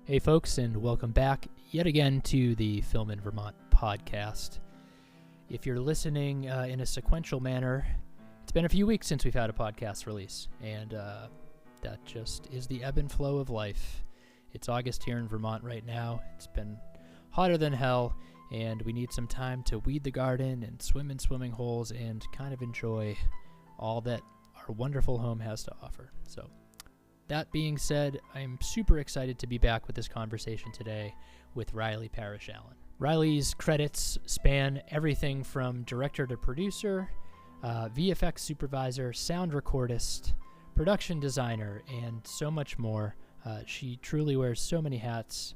Hey folks, and welcome back yet again to the Film in Vermont podcast. If you're listening in a sequential manner, it's been a few weeks since we've had a podcast release, and that just is the ebb and flow of life. It's August here in Vermont right now. It's been hotter than hell, and we need some time to weed the garden and swim in swimming holes and kind of enjoy all that our wonderful home has to offer. So, that being said, I'm super excited to be back with this conversation today with Riley Parrish Allen. Riley's credits span everything from director to producer, VFX supervisor, sound recordist, production designer, and so much more. She truly wears so many hats,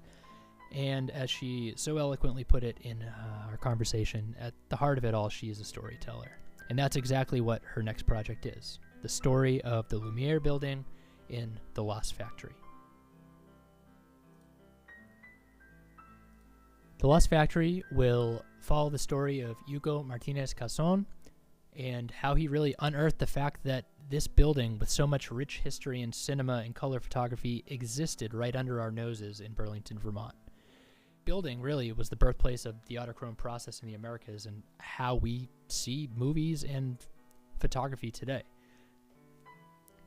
and as she so eloquently put it in our conversation, at the heart of it all, she is a storyteller. And that's exactly what her next project is, the story of the Lumiere building in the Lost Factory. The Lost Factory will follow the story of Hugo Martinez Casson and how he really unearthed the fact that this building with so much rich history in cinema and color photography existed right under our noses in Burlington, Vermont. Building really was the birthplace of the autochrome process in the Americas and how we see movies and photography today.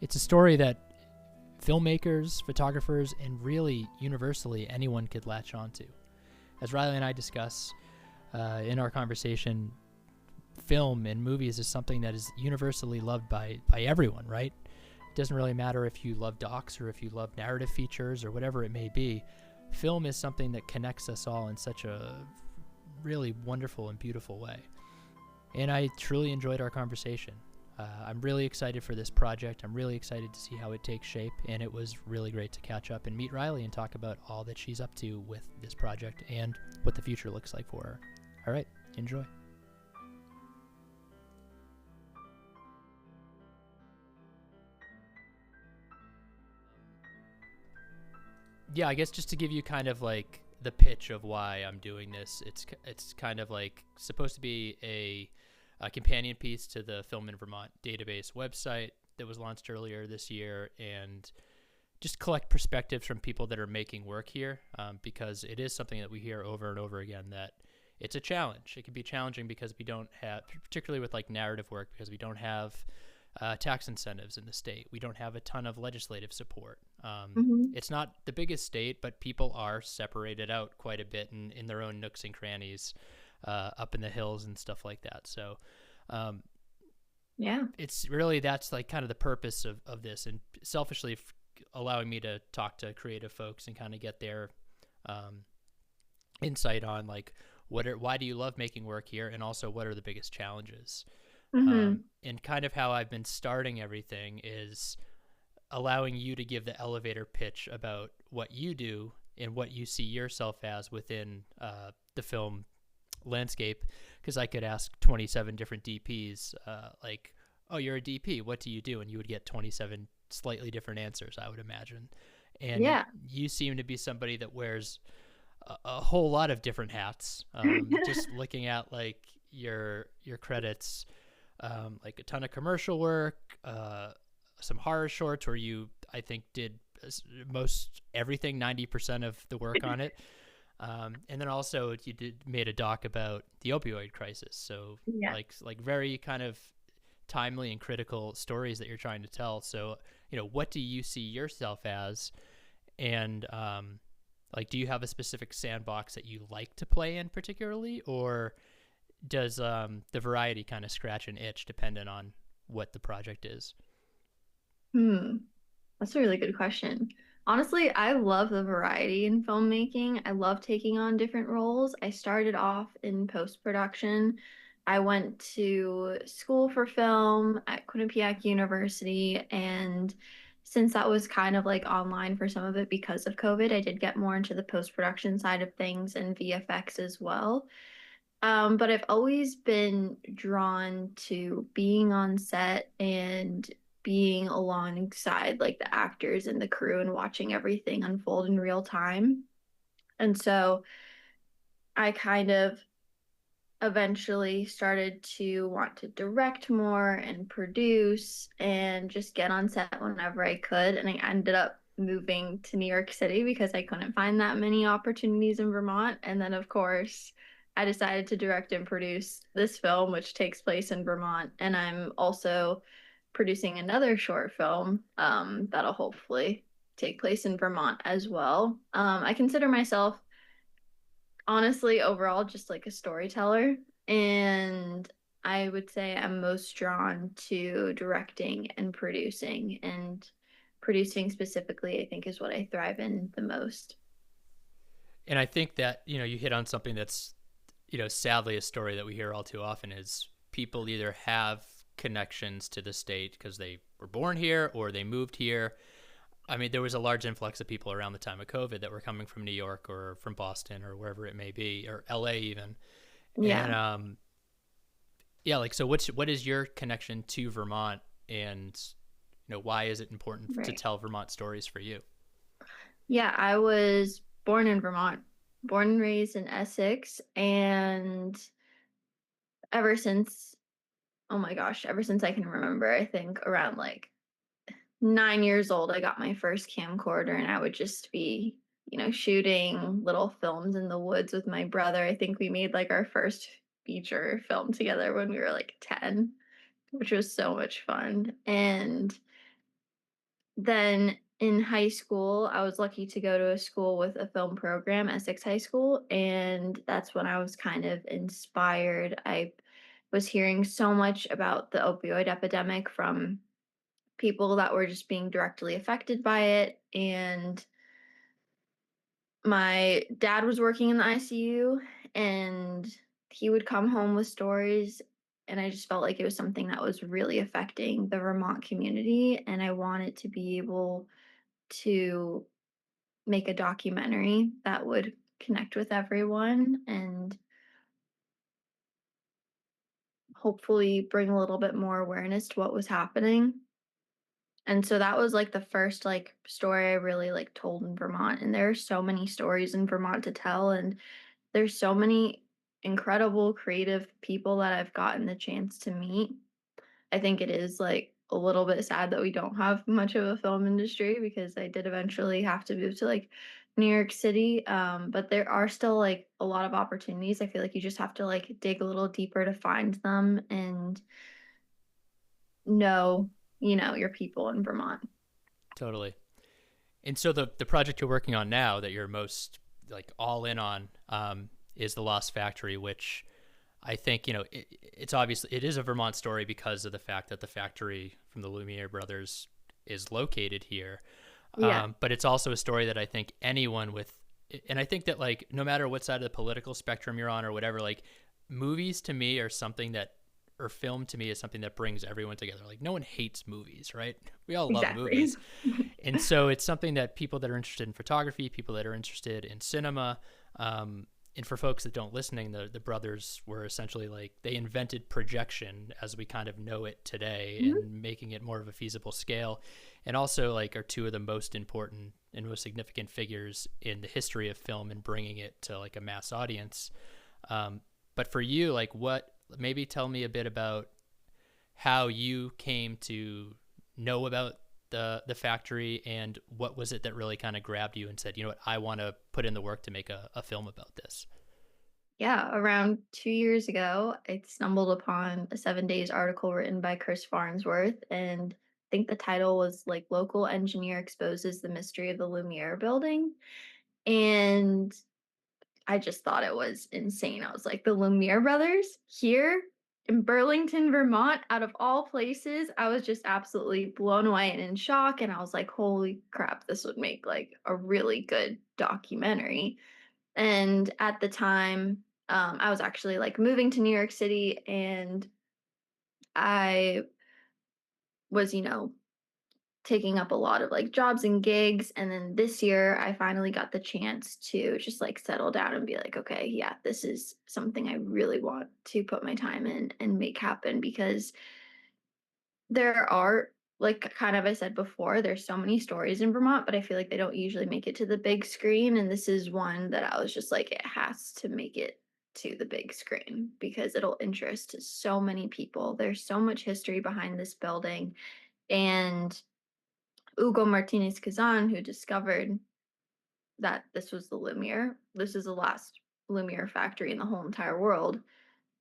It's a story that filmmakers, photographers, and really universally anyone could latch onto. As Riley and I discuss in our conversation, film and movies is something that is universally loved by everyone, right? It doesn't really matter if you love docs or if you love narrative features or whatever it may be. Film is something that connects us all in such a really wonderful and beautiful way. And I truly enjoyed our conversation. I'm really excited for this project. I'm really excited to see how it takes shape, and it was really great to catch up and meet Riley and talk about all that she's up to with this project and what the future looks like for her. All right, enjoy. Yeah, I guess just to give you kind of like the pitch of why I'm doing this, it's kind of like supposed to be a companion piece to the Film in Vermont database website that was launched earlier this year, and just collect perspectives from people that are making work here, because it is something that we hear over and over again, that it's a challenge. It can be challenging because we don't have, particularly with like narrative work, because we don't have tax incentives in the state. We don't have a ton of legislative support. It's not the biggest state, but people are separated out quite a bit in their own nooks and crannies up in the hills and stuff like that. So it's really, that's like kind of the purpose of this, and selfishly allowing me to talk to creative folks and kind of get their insight on like why do you love making work here, and also what are the biggest challenges. And kind of how I've been starting everything is allowing you to give the elevator pitch about what you do and what you see yourself as within the film landscape, because I could ask 27 different DPs like, oh, you're a DP, what do you do? And you would get 27 slightly different answers, I would imagine. And you seem to be somebody that wears a whole lot of different hats. Just looking at like your credits, like a ton of commercial work, some horror shorts where you, I think, did most everything, 90% of the work on it. And then also you made a doc about the opioid crisis. So like very kind of timely and critical stories that you're trying to tell. So, what do you see yourself as? And, like, do you have a specific sandbox that you like to play in particularly, or does, the variety kind of scratch an itch depending on what the project is? That's a really good question. Honestly, I love the variety in filmmaking. I love taking on different roles. I started off in post-production. I went to school for film at Quinnipiac University, and since that was kind of like online for some of it because of COVID, I did get more into the post-production side of things and VFX as well. But I've always been drawn to being on set and being alongside like the actors and the crew and watching everything unfold in real time. And so I kind of eventually started to want to direct more and produce and just get on set whenever I could. And I ended up moving to New York City because I couldn't find that many opportunities in Vermont. And then, of course, I decided to direct and produce this film, which takes place in Vermont. And I'm also producing another short film that'll hopefully take place in Vermont as well. I consider myself honestly overall just like a storyteller, and I would say I'm most drawn to directing and producing, and producing specifically I think is what I thrive in the most. And I think that, you hit on something that's, sadly a story that we hear all too often is people either have connections to the state because they were born here or they moved here. I mean, there was a large influx of people around the time of COVID that were coming from New York or from Boston or wherever it may be, or LA even. Yeah. And yeah, like, so what is your connection to Vermont, and why is it important to Right. tell Vermont stories for you? Yeah, I was born in Vermont, born and raised in Essex, and ever since, oh my gosh, ever since I can remember, I think around like 9 years old, I got my first camcorder, and I would just be, shooting little films in the woods with my brother. I think we made like our first feature film together when we were like 10, which was so much fun. And then in high school, I was lucky to go to a school with a film program, Essex High School, and that's when I was kind of inspired. I was hearing so much about the opioid epidemic from people that were just being directly affected by it. And my dad was working in the ICU, and he would come home with stories. And I just felt like it was something that was really affecting the Vermont community. And I wanted to be able to make a documentary that would connect with everyone and hopefully bring a little bit more awareness to what was happening. And so that was like the first like story I really like told in Vermont. And there are so many stories in Vermont to tell, and there's so many incredible creative people that I've gotten the chance to meet. I think it is like a little bit sad that we don't have much of a film industry because I did eventually have to move to like New York City. But there are still like a lot of opportunities. I feel like you just have to like dig a little deeper to find them and know, your people in Vermont. Totally. And so the project you're working on now that you're most like all in on, is the Lost Factory, which I think it's obviously it is a Vermont story because of the fact that the factory from the Lumiere Brothers is located here. Yeah, But it's also a story that I think anyone with, and I think that like no matter what side of the political spectrum you're on or whatever, like movies to me are something that, or film to me is something that brings everyone together. Like no one hates movies, right? We all love exactly. movies. And so it's something that people that are interested in photography, people that are interested in cinema, and for folks that don't listening, the brothers were essentially like they invented projection as we kind of know it today Mhm. and making it more of a feasible scale, and also like are two of the most important and most significant figures in the history of film and bringing it to like a mass audience. But for you, like what, maybe tell me a bit about how you came to know about the factory, and what was it that really kind of grabbed you and said, what, I want to put in the work to make a film about this. Yeah, around 2 years ago, I stumbled upon a 7 days article written by Chris Farnsworth, and I think the title was like "Local Engineer Exposes the Mystery of the Lumiere Building." And I just thought it was insane. I was like, the Lumiere Brothers here in Burlington, Vermont, out of all places. I was just absolutely blown away and in shock. And I was like, holy crap, this would make like a really good documentary. And at the time, I was actually like moving to New York City, and I was, taking up a lot of like jobs and gigs. And then this year, I finally got the chance to just like settle down and be like, okay, yeah, this is something I really want to put my time in and make happen, because there are, like kind of I said before, there's so many stories in Vermont, but I feel like they don't usually make it to the big screen. And this is one that I was just like, it has to make it to the big screen because it'll interest so many people. There's so much history behind this building. And Hugo Martinez Kazan, who discovered that this was the Lumiere. This is the last Lumiere factory in the whole entire world.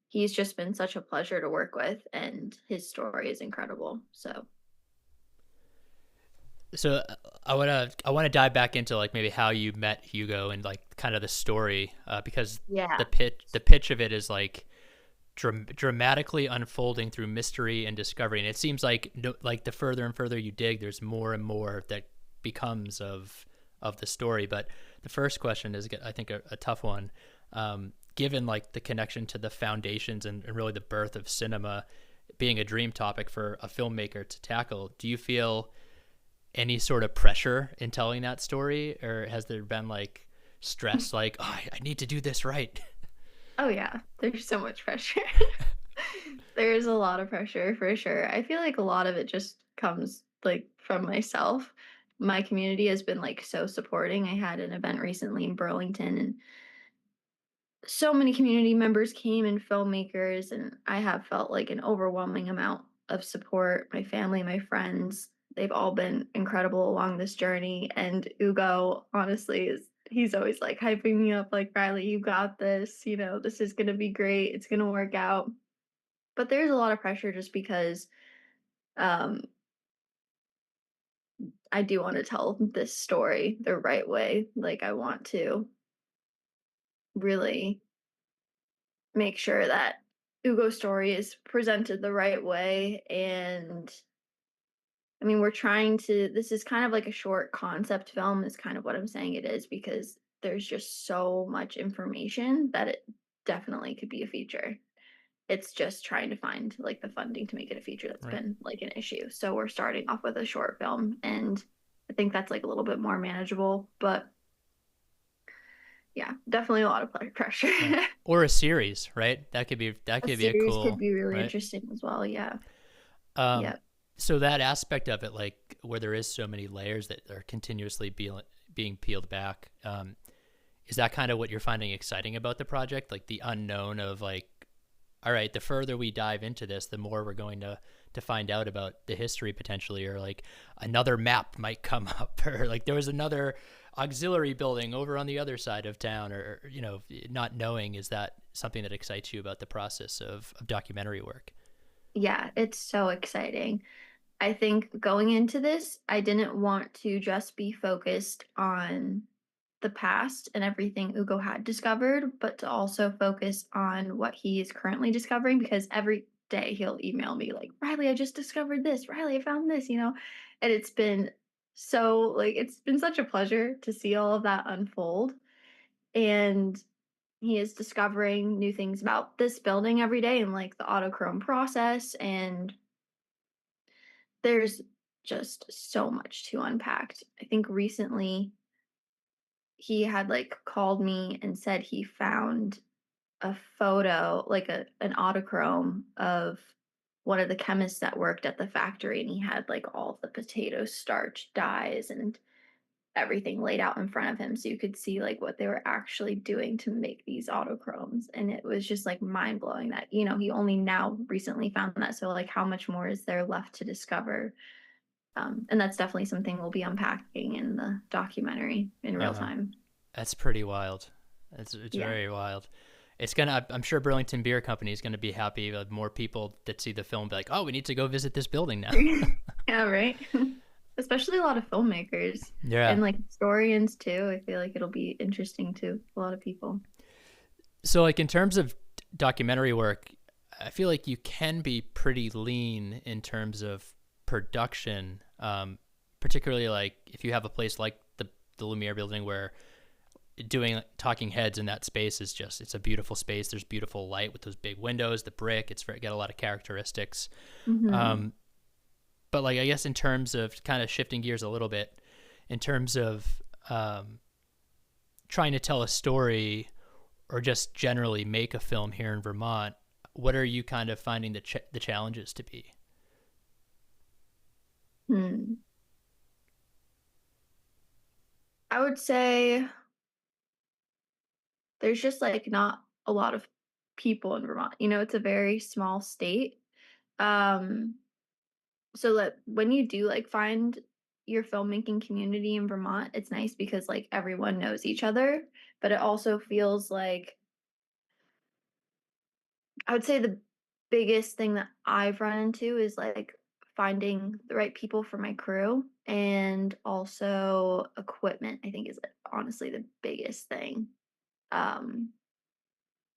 He's just been such a pleasure to work with, and his story is incredible. So So I wanna dive back into like maybe how you met Hugo and like kind of the story, because yeah. the pitch of it is like dramatically unfolding through mystery and discovery, and it seems like no, like the further and further you dig, there's more and more that becomes of the story. But the first question is, I think, a tough one, given like the connection to the foundations and really the birth of cinema being a dream topic for a filmmaker to tackle. Do you feel any sort of pressure in telling that story, or has there been like stress, like, oh, I need to do this right? Oh yeah, there's so much pressure. There's a lot of pressure for sure. I feel like a lot of it just comes like from myself. My community has been like so supporting. I had an event recently in Burlington, and so many community members came and filmmakers, and I have felt like an overwhelming amount of support. My family, my friends, they've all been incredible along this journey. And Ugo, honestly, is he's always like hyping me up, like, Riley, you got this, this is gonna be great, it's gonna work out. But there's a lot of pressure just because um I do want to tell this story the right way. Like, I want to really make sure that Ugo's story is presented the right way. And I mean, we're trying to, this is kind of like a short concept film, is kind of what I'm saying it is, because there's just so much information that it definitely could be a feature. It's just trying to find like the funding to make it a feature that's Right. been like an issue. So we're starting off with a short film, and I think that's like a little bit more manageable. But yeah, definitely a lot of pressure. Right. Or a series, right? That A could be a series could cool, be really right? interesting as well. Yeah. Um, Yeah. so that aspect of it, like where there is so many layers that are continuously being peeled back, is that kind of what you're finding exciting about the project? Like the unknown of like, all right, the further we dive into this, the more we're going to find out about the history potentially, or like another map might come up, or like there was another auxiliary building over on the other side of town, or not knowing. Is that something that excites you about the process of documentary work? Yeah. It's so exciting. I think going into this, I didn't want to just be focused on the past and everything Ugo had discovered, but to also focus on what he is currently discovering, because every day he'll email me like, Riley, I just discovered this. Riley, I found this. And it's been so like it's been such a pleasure to see all of that unfold. And he is discovering new things about this building every day, and like the autochrome process. And there's just so much to unpack. I think recently he had like called me and said he found a photo, like an autochrome of one of the chemists that worked at the factory, and he had like all of the potato starch dyes and everything laid out in front of him, so you could see like what they were actually doing to make these autochromes. And it was just like mind blowing that he only now recently found that. So like, how much more is there left to discover? And that's definitely something we'll be unpacking in the documentary in Uh real huh. time. That's pretty wild. It's Yeah. very wild. It's gonna. I'm sure Burlington Beer Company is gonna be happy with more people that see the film, be like, oh, we need to go visit this building now. Yeah, right. Especially a lot of filmmakers Yeah. and like historians too. I feel like it'll be interesting to a lot of people. So, like in terms of documentary work, I feel like you can be pretty lean in terms of production, particularly like if you have a place like the Lumiere building where doing talking heads in that space is just, it's a beautiful space. There's beautiful light with those big windows, the brick. It's got a lot of characteristics. Hmm. Um, but like I guess in terms of kind of shifting gears a little bit, in terms of um, trying to tell a story or just generally make a film here in Vermont, what are you kind of finding the challenges to be? Hmm. I would say there's just like not a lot of people in Vermont. It's a very small state. Um, so that when you do like find your filmmaking community in Vermont, it's nice because like everyone knows each other, but it also feels like I would say the biggest thing that I've run into is like finding the right people for my crew and also equipment, I think is honestly the biggest thing. Um,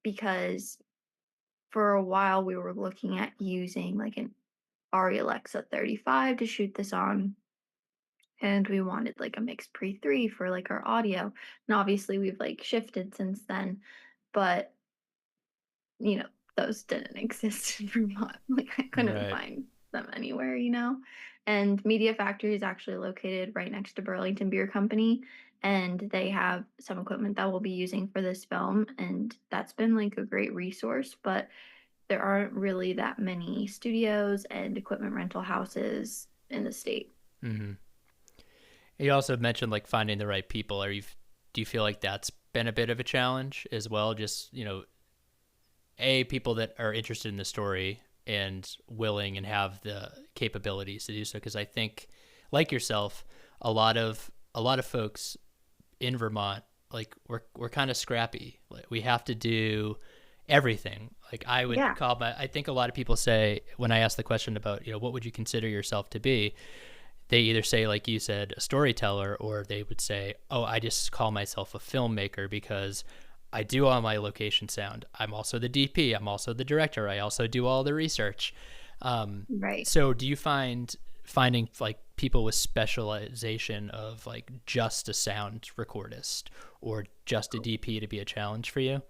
because for a while we were looking at using like an Arri Alexa 35 to shoot this on. And we wanted like a mix pre 3 for like our audio. And obviously we've like shifted since then, but you know, those didn't exist in Vermont. Like I couldn't Right. find them anywhere, you know? And Media Factory is actually located right next to Burlington Beer Company. And they have some equipment that we'll be using for this film. And that's been like a great resource. But there aren't really that many studios and equipment rental houses in the state. Mm-hmm. You also mentioned like finding the right people. Do you feel like that's been a bit of a challenge as well? Just, people that are interested in the story and willing and have the capabilities to do so. Because I think, like yourself, a lot of folks in Vermont, like we're kind of scrappy. Like we have to do everything. Like Yeah. I think a lot of people say when I ask the question about, what would you consider yourself to be? They either say, like you said, a storyteller, or they would say, oh, I just call myself a filmmaker because I do all my location sound. I'm also the DP. I'm also the director. I also do all the research. Right. So do you finding like people with specialization of like just a sound recordist or just a DP to be a challenge for you?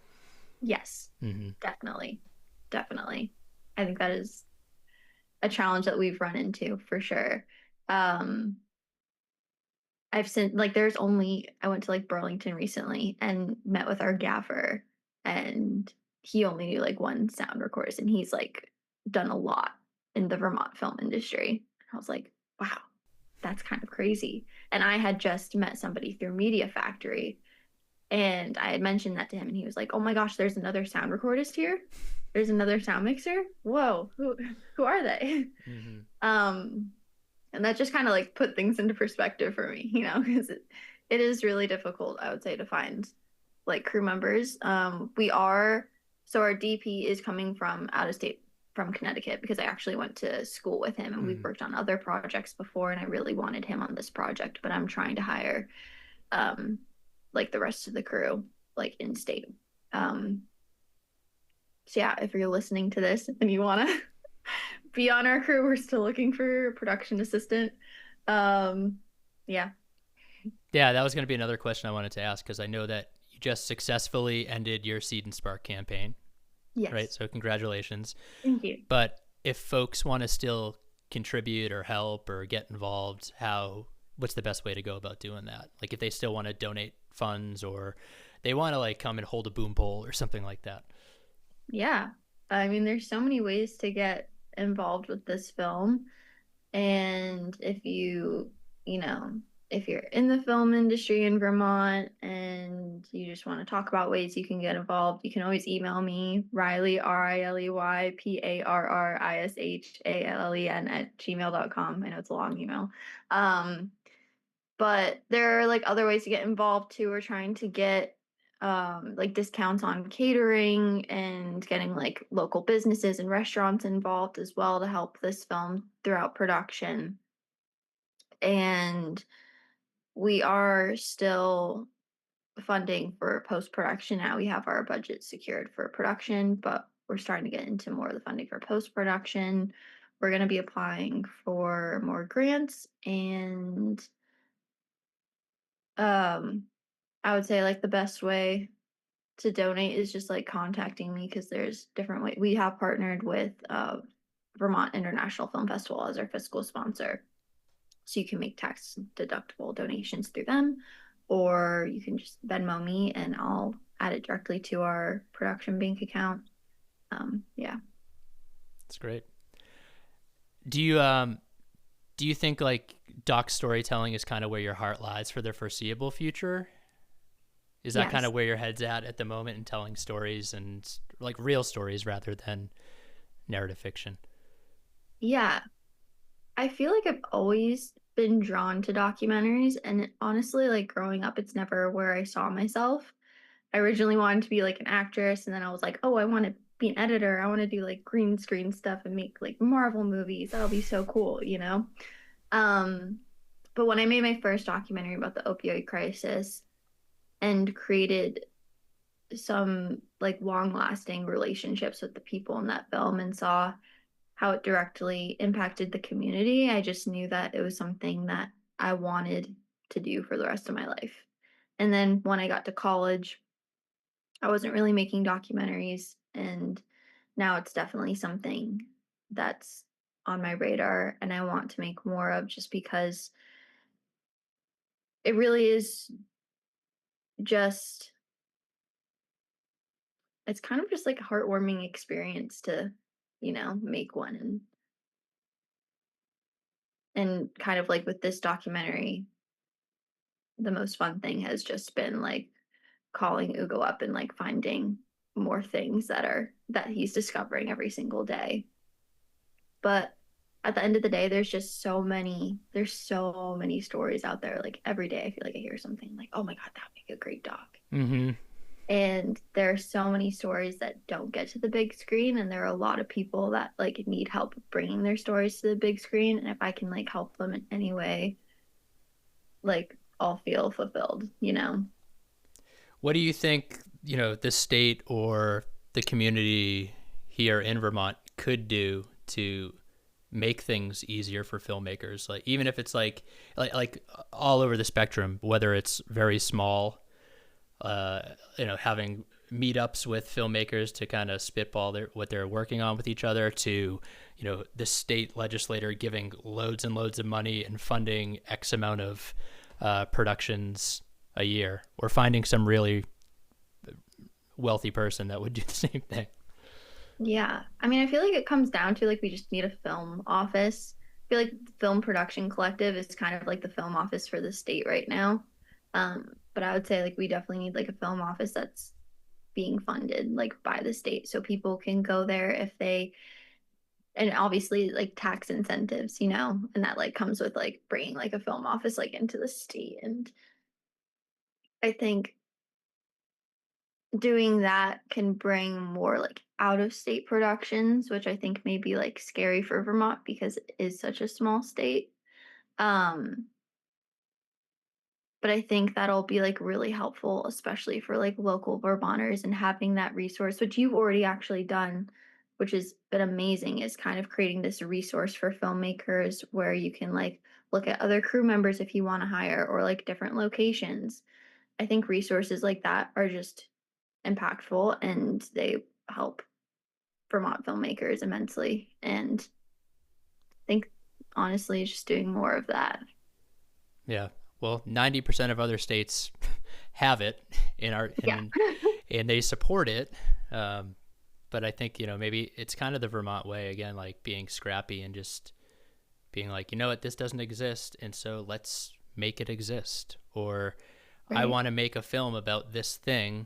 Yes, Mm-hmm. definitely. Definitely. I think that is a challenge that we've run into for sure. Um, I've seen like I went to like Burlington recently and met with our gaffer, and he only knew like one sound recordist, and he's like done a lot in the Vermont film industry. I was like, wow, that's kind of crazy. And I had just met somebody through Media Factory, and I had mentioned that to him, and he was like, "Oh my gosh, there's another sound recordist here. There's another sound mixer. Whoa, who are they?" Mm-hmm. Um, and that just kind of like put things into perspective for me, because it is really difficult, I would say, to find like crew members. Our DP is coming from out of state from Connecticut because I actually went to school with him and we've Mm-hmm. worked on other projects before, and I really wanted him on this project, but I'm trying to hire um like the rest of the crew like in state. Um, so yeah, if you're listening to this and you want to be on our crew, we're still looking for a production assistant. Um, yeah. Yeah, that was going to be another question I wanted to ask because I know that you just successfully ended your Seed and Spark campaign, right? Yes. So congratulations. Thank you. But if folks want to still contribute or help or get involved, what's the best way to go about doing that? Like if they still want to donate funds or they want to like come and hold a boom pole or something like that. Yeah. I mean, there's so many ways to get involved with this film. And you know, if you're in the film industry in Vermont and you just want to talk about ways you can get involved, you can always email me, Riley, RILEY PARRISHALLEN @gmail.com. I know it's a long email. Um, but there are like other ways to get involved too. We're trying to get like discounts on catering and getting like local businesses and restaurants involved as well to help this film throughout production. And we are still funding for post production now. We have our budget secured for production, but we're starting to get into more of the funding for post production. We're going to be applying for more grants, and um I would say like the best way to donate is just like contacting me because there's different ways. We have partnered with Vermont International Film Festival as our fiscal sponsor. So you can make tax deductible donations through them, or you can just Venmo me and I'll add it directly to our production bank account. Yeah. That's great. Do you think like doc storytelling is kind of where your heart lies for the foreseeable future? Is that kind Yes. of where your head's at the moment in telling stories and like real stories rather than narrative fiction? Yeah. I feel like I've always been drawn to documentaries, and honestly, like growing up, it's never where I saw myself. I originally wanted to be like an actress, and then I was like, oh, I want to be an editor. I want to do like green screen stuff and make like Marvel movies. That'll be so cool, you know? Um, but when I made my first documentary about the opioid crisis and created some like long-lasting relationships with the people in that film and saw how it directly impacted the community, I just knew that it was something that I wanted to do for the rest of my life. And then when I got to college, I wasn't really making documentaries, and now it's definitely something that's on my radar and I want to make more of, just because it really is just it's kind of just like a heartwarming experience to, make one. And kind of like with this documentary, the most fun thing has just been like calling Ugo up and like finding more things that he's discovering every single day. But at the end of the day, there's so many stories out there. Like every day I feel like I hear something like, oh my God, that would make a great doc. Mm-hmm. And there are so many stories that don't get to the big screen, and there are a lot of people that like need help bringing their stories to the big screen, and if I can like help them in any way, like I'll feel fulfilled. What do you think, the state or the community here in Vermont could do to make things easier for filmmakers? Like, even if it's like all over the spectrum, whether it's very small, having meetups with filmmakers to kind of spitball what they're working on with each other, to, the state legislator giving loads and loads of money and funding X amount of productions a year, or finding some really wealthy person that would do the same thing. Yeah. I mean, I feel like it comes down to like we just need a film office. I feel like the Film Production Collective is kind of like the film office for the state right now. But I would say like we definitely need like a film office that's being funded like by the state, so people can go there if they, and obviously like tax incentives, and that like comes with like bringing like a film office like into the state. And I think doing that can bring more like out of state productions, which I think may be like scary for Vermont because it is such a small state. Um, but I think that'll be like really helpful, especially for like local Vermonters, and having that resource, which you've already actually done, which has been amazing, is kind of creating this resource for filmmakers where you can like look at other crew members if you want to hire, or like different locations. I think resources like that are just impactful, and they help Vermont filmmakers immensely. And I think honestly, just doing more of that. Yeah. Well, 90% of other states have it Yeah. and they support it. But I think, maybe it's kind of the Vermont way again, like being scrappy and just being like, you know what, this doesn't exist, and so let's make it exist. Or I Right. want to make a film about this thing,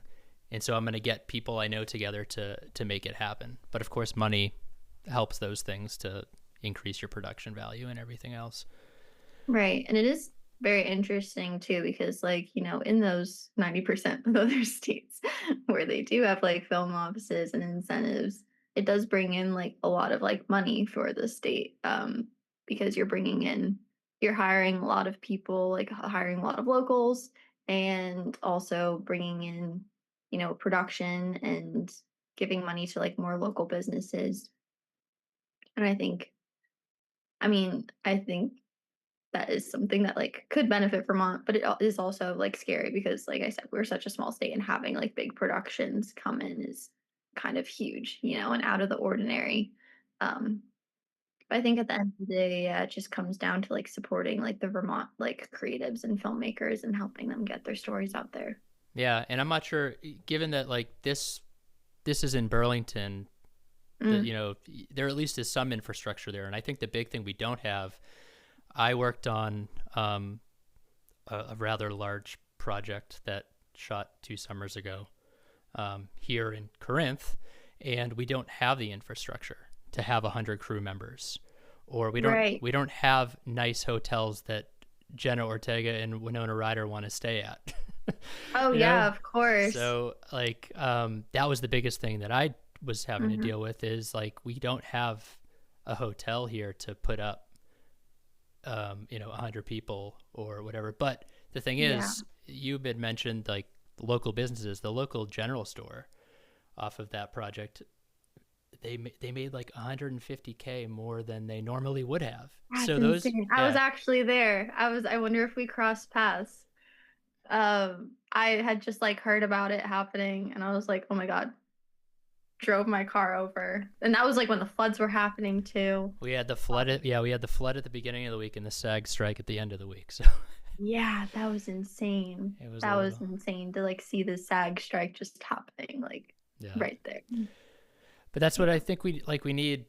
and so I'm going to get people I know together to make it happen. But of course, money helps those things to increase your production value and everything else. Right. And it is very interesting too, because like, in those 90% of other states where they do have like film offices and incentives, it does bring in like a lot of like money for the state. Because you're hiring a lot of people, like hiring a lot of locals, and also bringing in, production and giving money to like more local businesses. And I think that is something that like could benefit Vermont, but it is also like scary because, like I said, we're such a small state, and having like big productions come in is kind of huge, and out of the ordinary. Um, but I think at the end of the day, yeah, it just comes down to like supporting like the Vermont like creatives and filmmakers and helping them get their stories out there. Yeah, and I'm not sure, given that like this is in Burlington, that, Mm, there at least is some infrastructure there. And I think the big thing we don't have, I worked on a rather large project that shot 2 summers ago here in Corinth, and we don't have the infrastructure to have 100 crew members or Right. we don't have nice hotels that Jenna Ortega and Winona Ryder want to stay at. Oh You yeah, know? of course. So like that was the biggest thing that I was having to Hmm. deal with, is like we don't have a hotel here to put up 100 people or whatever. But the thing Yeah. is, you had mentioned like local businesses, the local general store off of that project, they made like 150K more than they normally would have. That's So those, insane. I was yeah, actually there. I wonder if we crossed paths. I had just like heard about it happening and I was like, oh my God, drove my car over. And that was like when the floods were happening too. we had the flood. Yeah, we had the flood at the beginning of the week and the SAG strike at the end of the week. So Yeah, that was insane. it was a That was little, insane to like see the SAG strike just happening like yeah. right there. But that's what Yeah. I think we need.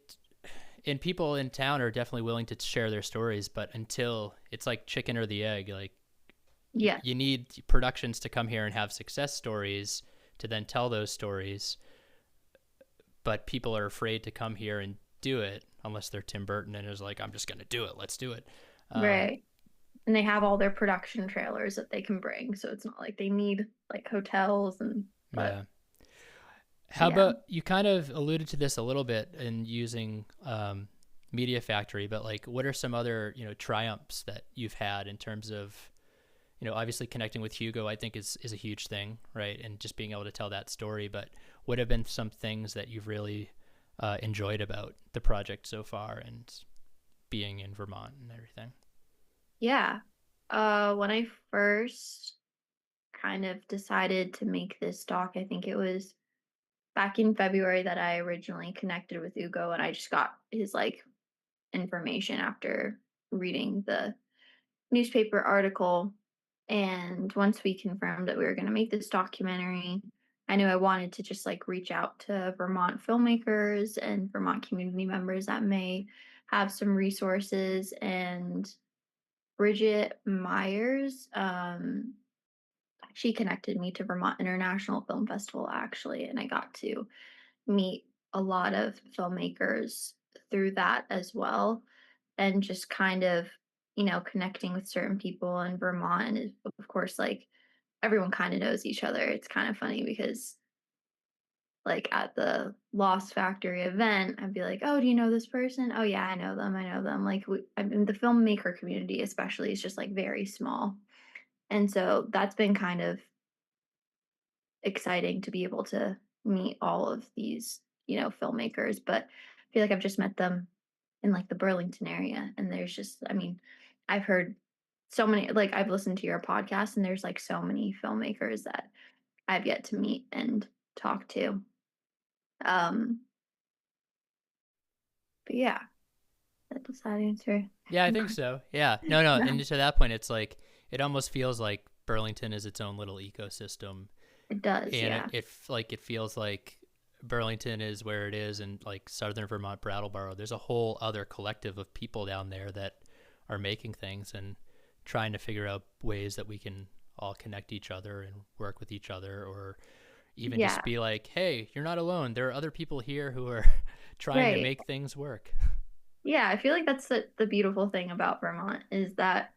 And people in town are definitely willing to share their stories, but until it's like chicken or the egg, like Yeah. you need productions to come here and have success stories to then tell those stories, but people are afraid to come here and do it unless they're Tim Burton and is like, I'm just going to do it, let's do it. Right. And they have all their production trailers that they can bring, so it's not like they need like hotels and but Yeah. How yeah. about, you kind of alluded to this a little bit in using Media Factory, but like what are some other triumphs that you've had in terms of, obviously connecting with Hugo, I think is a huge thing, right? And just being able to tell that story. But what have been some things that you've really enjoyed about the project so far, and being in Vermont and everything? Yeah. When I first kind of decided to make this doc, I think it was back in February that I originally connected with Hugo and I just got his like information after reading the newspaper article. And once we confirmed that we were going to make this documentary, I knew I wanted to just like reach out to Vermont filmmakers and Vermont community members that may have some resources. And Bridget Myers, she connected me to Vermont International Film Festival actually, and I got to meet a lot of filmmakers through that as well, and just kind of, connecting with certain people in Vermont. And of course, like everyone kind of knows each other. It's kind of funny because like at the Lost Factory event, I'd be like, "Oh, do you know this person? Oh yeah, I know them. I know them." Like I mean, the filmmaker community, especially, is just like very small, and so that's been kind of exciting to be able to meet all of these, filmmakers. But I feel like I've just met them in like the Burlington area. And there's just, I mean, I've heard so many, like I've listened to your podcast and there's like so many filmmakers that I've yet to meet and talk to. Um, but yeah, does that answer Yeah, I your think question? so. Yeah, no, and to that point, it's like it almost feels like Burlington is its own little ecosystem, It does, and yeah. it feels like Burlington is where it is, and like Southern Vermont, Brattleboro, there's a whole other collective of people down there that are making things and trying to figure out ways that we can all connect each other and work with each other, or even just Yeah, be like, hey, you're not alone, there are other people here who are trying to right. make things work. Yeah, I feel like that's the beautiful thing about Vermont is that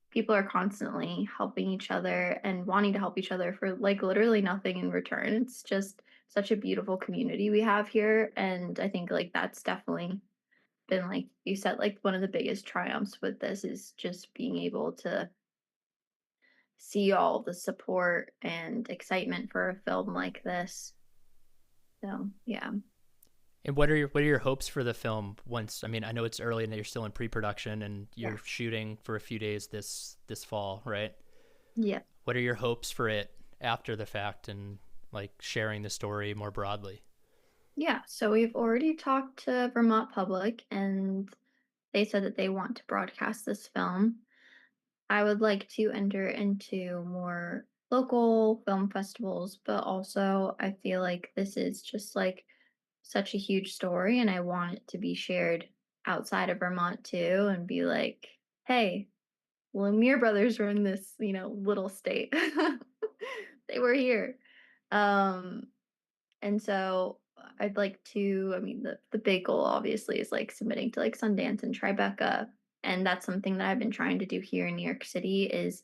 people are constantly helping each other and wanting to help each other for like literally nothing in return. It's just such a beautiful community we have here. And I think like that's definitely been like you said, like one of the biggest triumphs with this is just being able to see all the support and excitement for a film like this. So yeah. And what are your hopes for the film once? I mean, I know it's early and you're still in pre-production and Yeah. you're shooting for a few days this fall, right? Yeah. What are your hopes for it after the fact, and like sharing the story more broadly? Yeah. So we've already talked to Vermont Public and they said that they want to broadcast this film. I would like to enter into more local film festivals, but also I feel like this is just like such a huge story and I want it to be shared outside of Vermont too and be like, hey, Lumiere Brothers were in this, little state. They were here. Um, and so I'd like to, I mean, the big goal obviously is like submitting to like Sundance and Tribeca. And that's something that I've been trying to do here in New York City is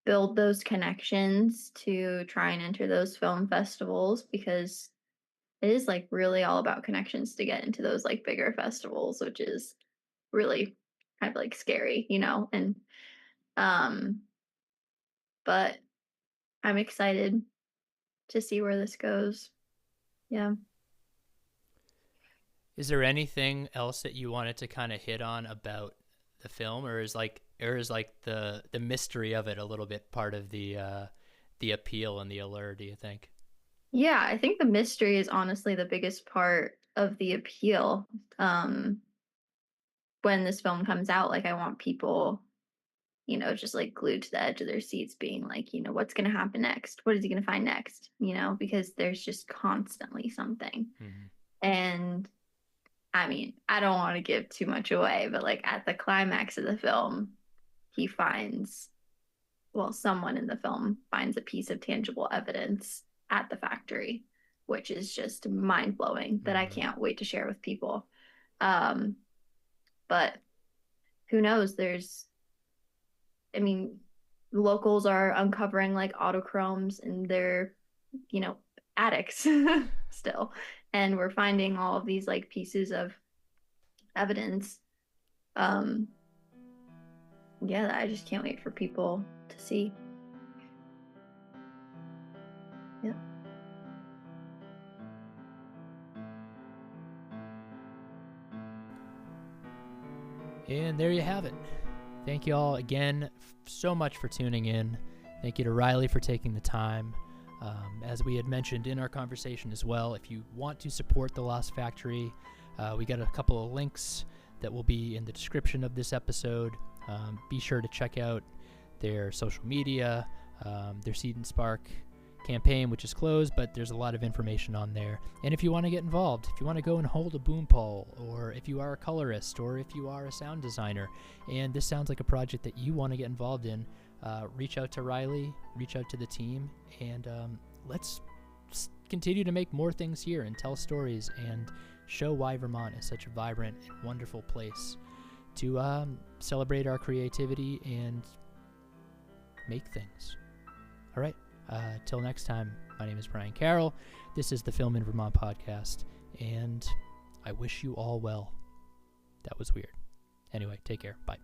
build those connections to try and enter those film festivals, because it is like really all about connections to get into those like bigger festivals, which is really kind of like scary, you know? And, um, but I'm excited to see where this goes. Yeah. Is there anything else that you wanted to kind of hit on about the film, or is the mystery of it a little bit part of the appeal and the allure, do you think? Yeah, I think the mystery is honestly the biggest part of the appeal. Um, when this film comes out, like I want people, you know, just like glued to the edge of their seats, being like, you know, what's going to happen next? What is he going to find next? You know, because there's just constantly something. Mm-hmm. And I mean, I don't want to give too much away, but like at the climax of the film, he finds, well, someone in the film finds a piece of tangible evidence at the factory, which is just mind blowing that I Mm-hmm. can't wait to share with people. Um, but who knows? I mean, locals are uncovering like autochromes in their, you know, attics still. And we're finding all of these like pieces of evidence. Um, yeah, I just can't wait for people to see. Yeah. And there you have it. Thank you all again so much for tuning in. Thank you to Riley for taking the time. As we had mentioned in our conversation as well, if you want to support The Lost Factory, we got a couple of links that will be in the description of this episode. Be sure to check out their social media, their Seed and Spark campaign, which is closed, but there's a lot of information on there. And if you want to get involved, if you want to go and hold a boom pole, or if you are a colorist, or if you are a sound designer, and this sounds like a project that you want to get involved in, reach out to Riley, reach out to the team, and let's continue to make more things here and tell stories and show why Vermont is such a vibrant and wonderful place to celebrate our creativity and make things. All right. Till next time, my name is Brian Carroll. This is the Film in Vermont podcast, and I wish you all well. That was weird. Anyway, take care. Bye.